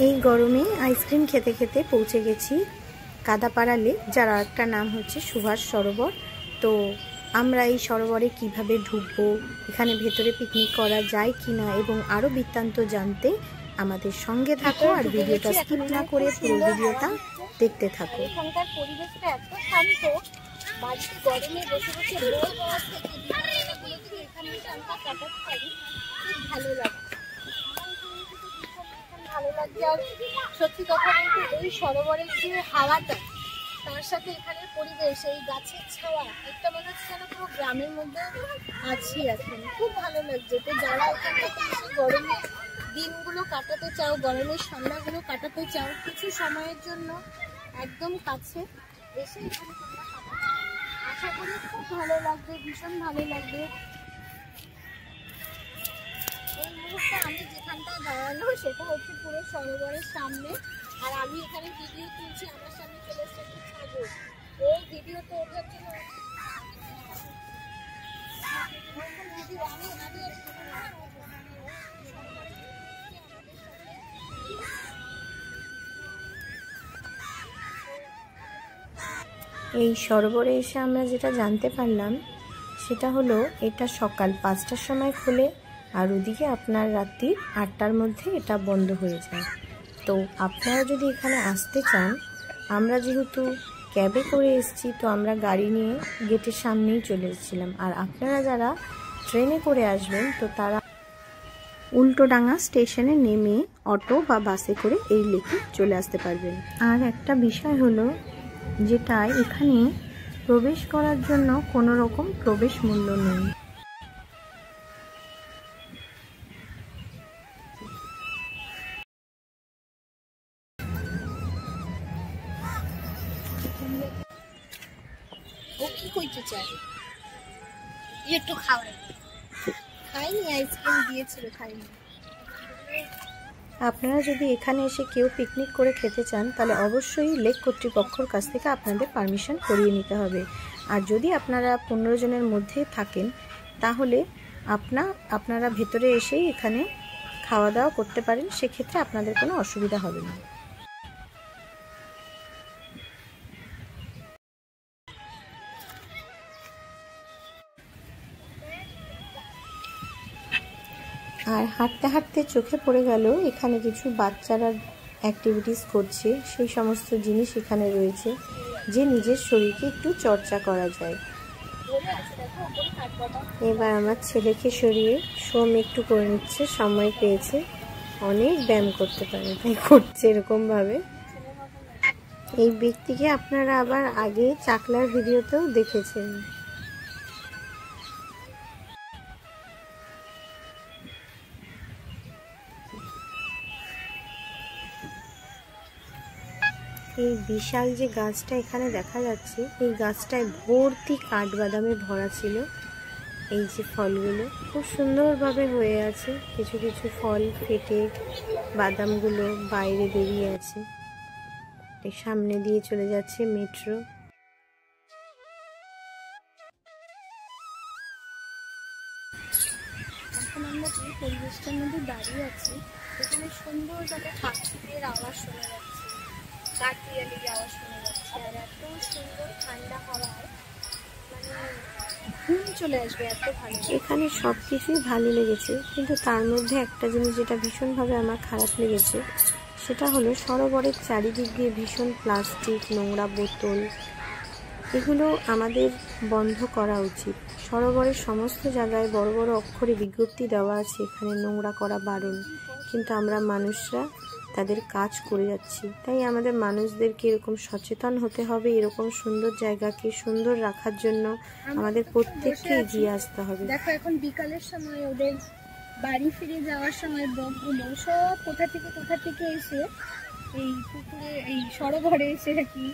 এই গরমে আইসক্রিম খেতে খেতে পৌঁছে গেছি কাদাপাড়া লেক, যার একটা নাম হচ্ছে সুভাষ সরোবর। তো আমরা এই সরোবরে কিভাবে ঢুকবো, এখানে ভেতরে পিকনিক করা যায় কিনা এবং আরও বৃত্তান্ত জানতে আমাদের সঙ্গে থাকো আর ভিডিওটা স্কিপ না করে পুরো ভিডিওটা দেখতে থাকো। এখানকার পরিবেশটা এত শান্ত, বাড়িতে গরমে বসে বসে বোর হওয়ার থেকে এখানে শান্ত কাটাতে পারি, খুব ভালো লাগে। ভালো লাগছে। আর সত্যি কথা বলতে এই সরোবরের যে হাওয়াটা, তার সাথে এখানের পরিবেশ, এই গাছের ছাওয়া, একটা মনে হচ্ছে যেন পুরো গ্রামের মধ্যে আছি এখন। খুব ভালো লাগছে। তো যারা এখান থেকে এসে গরমের দিনগুলো কাটাতে চাও, গরমের সন্ধ্যাগুলো কাটাতে চাও কিছু সময়ের জন্য, একদম কাছে এসে এখানে তোমরা কাটাতে, আশা করি খুব ভালো লাগবে, ভীষণ ভালো লাগবে। এই মুহূর্তে আমি যেখানটা দাঁড়ানো সেটা হচ্ছে পুরো সরোবরের সামনে, আর আমি এখানে ভিডিও তুলছি। আমার সামনে চলে এসছে একটা ছাগল, ও ভিডিও তো ওঠার জন্য এই সরোবরে এসে আমরা যেটা জানতে পারলাম সেটা হলো এটা সকাল 5টার সময় খোলে, আর ওদিকে আপনার রাত্রি 8টার মধ্যে এটা বন্ধ হয়ে যায়। তো আপনারা যদি এখানে আসতে চান, আমরা যেহেতু ক্যাবে করে এসেছি তো আমরা গাড়ি নিয়ে গেটের সামনেই চলে এসেছিলাম, আর আপনারা যারা ট্রেনে করে আসবেন তো তারা উল্টোডাঙ্গা স্টেশনে নেমে অটো বা বাসে করে এই লেকে চলে আসতে পারবেন। আর একটা বিষয় হলো যেটা এখানে প্রবেশ করার জন্য কোনো রকম প্রবেশ মূল্য নেই। ও কি কইতে চায়, একটু খাওয়াই, খাইনি, আইসক্রিম দিয়েছিল, খাইনি। আপনারা যদি এখানে এসে কেউ পিকনিক করে খেতে চান তাহলে অবশ্যই লেক কর্তৃপক্ষের কাছ থেকে আপনাদের পারমিশন করিয়ে নিতে হবে। আর যদি আপনারা 15 জনের মধ্যে থাকেন তাহলে আপনারা ভেতরে এসেই এখানে খাওয়া দাওয়া করতে পারেন, সেক্ষেত্রে আপনাদের কোনো অসুবিধা হবে না। আর হাঁটতে হাঁটতে চোখে পড়ে গেল এখানে কিছু বাচ্চারা অ্যাক্টিভিটিস করছে, সেই সমস্ত জিনিস এখানে রয়েছে যে নিজের শরীরকে একটু চর্চা করা যায়। এবার আমার ছেলেকে সরিয়ে সোম একটু করে নিচ্ছে, সময় পেয়েছে, অনেক ব্যায়াম করতে পারে তাই করছে এরকমভাবে। এই ব্যক্তিকে আপনারা আবার আগে চাকলার ভিডিওতেও দেখেছেন। এই বিশাল যে গাছটা এখানে দেখা যাচ্ছে, এই গাছটায় ভর্তি কাঠবাদামে ভরা ছিল। এই যে ফলগুলো খুব সুন্দরভাবে হয়ে আছে, কিছু কিছু ফল ফেটে বাদামগুলো বাইরে বেরিয়ে আছে। এর সামনে দিয়ে চলে যাচ্ছে মেট্রো। এখন আমরা যে পরিবেশটার মধ্যে দাঁড়িয়ে আছি, এখানে সুন্দরভাবে পাখিদের আওয়াজ শোনা যাচ্ছে, কাঠবিড়ালির আওয়াজ শোনা যাচ্ছে, আর এত সুন্দর ঠান্ডা হাওয়ায় মানে ঘুম চলে আসবে, এত ভালো। এখানে সব কিছুই ভালো লেগেছে, কিন্তু তার মধ্যে একটা জিনিস যেটা ভীষণভাবে আমার খারাপ লেগেছে সেটা হলো সরোবরের চারিদিক দিয়ে ভীষণ প্লাস্টিক, নোংরা বোতল, এগুলো আমাদের বন্ধ করা উচিত। সরোবরের সমস্ত জায়গায় বড় বড় অক্ষরে বিজ্ঞপ্তি দেওয়া আছে এখানে নোংরা করা বারণ, কিন্তু আমরা মানুষরা তাদের কাজ করে যাচ্ছি। তাই আমাদের মানুষদেরকে এরকম সচেতন হতে হবে, এরকম সুন্দর জায়গাকে সুন্দর রাখার জন্য আমাদের প্রত্যেককে এগিয়ে আসতে হবে। দেখো এখন বিকালের সময় ওদের বাড়ি ফিরে যাওয়ার সময় বকগুলো সব কোথা থেকে এসে এই পুকুরে, এই সরোবরে এসে কি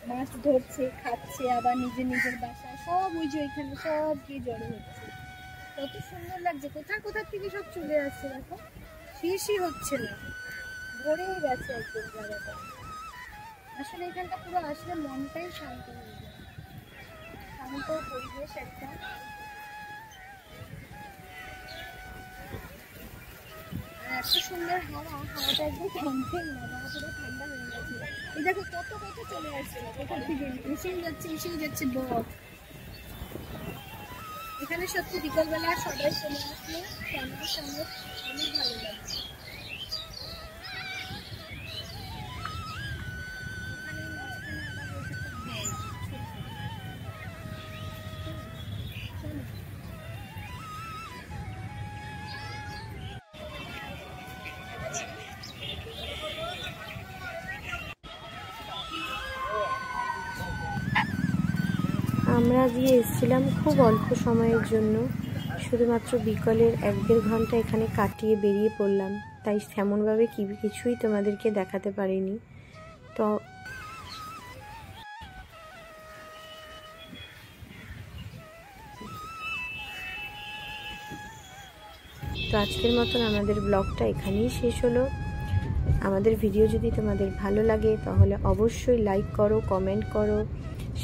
মাছ ধরছে, খাচ্ছে, আবার নিজের বাসায় সব ওই যে ওইখানে সব গিয়ে জড়ো হচ্ছে। কত সুন্দর লাগছে, কোথা থেকে সব চলে আসছে। দেখো শেষই হচ্ছে না, ভরেই গেছে একদম জায়গাটা। আসলে এখানটা পুরো আসলে মনটাই শান্ত হয়ে যায়, শান্ত পরিবেশ একটা। এত সুন্দর হাওয়াটা একদম ফ্যান না, পুরো ঠান্ডা হয়ে গেছে। এই দেখো কত কত চলে আসছে কোথা থেকে, এসেই যাচ্ছে বক। এখানে সত্যি বিকালবেলা সবাই চলে আসলে ফ্যামিলির সঙ্গে অনেক ভালো লাগছে। আমরা গিয়ে এসেছিলাম খুব অল্প সময়ের জন্য, শুধুমাত্র বিকালের 1-1.5 ঘন্টা এখানে কাটিয়ে বেরিয়ে পড়লাম, তাই তেমনভাবে কিছুই তোমাদেরকে দেখাতে পারিনি। তো আজকের মতন আমাদের ব্লগটা এখানেই শেষ হলো। আমাদের ভিডিও যদি তোমাদের ভালো লাগে তাহলে অবশ্যই লাইক করো, কমেন্ট করো,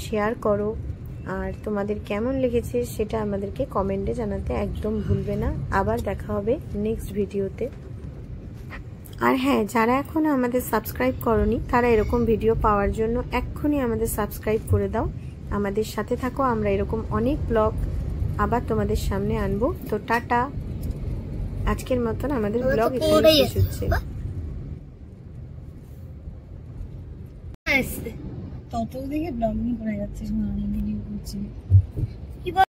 শেয়ার করো, আর তোমাদের কেমন লেগেছে সেটা আমাদেরকে কমেন্টে জানাতে একদম ভুলবে না। আবার দেখা হবে নেক্সট ভিডিওতে। আর হ্যাঁ, যারা এখনো আমাদের সাবস্ক্রাইব করনি তারা এরকম ভিডিও পাওয়ার জন্য এক্ষুনি আমাদের সাবস্ক্রাইব করে দাও, আমাদের সাথে থাকো। আমরা এরকম অনেক ব্লগ আবার তোমাদের সামনে আনবো। তো টাটা, আজকের মতন আমাদের ব্লগ এখানে শেষ হচ্ছে। তত দিকে ব্লগিং করে যাচ্ছে, ভিডিও করছি।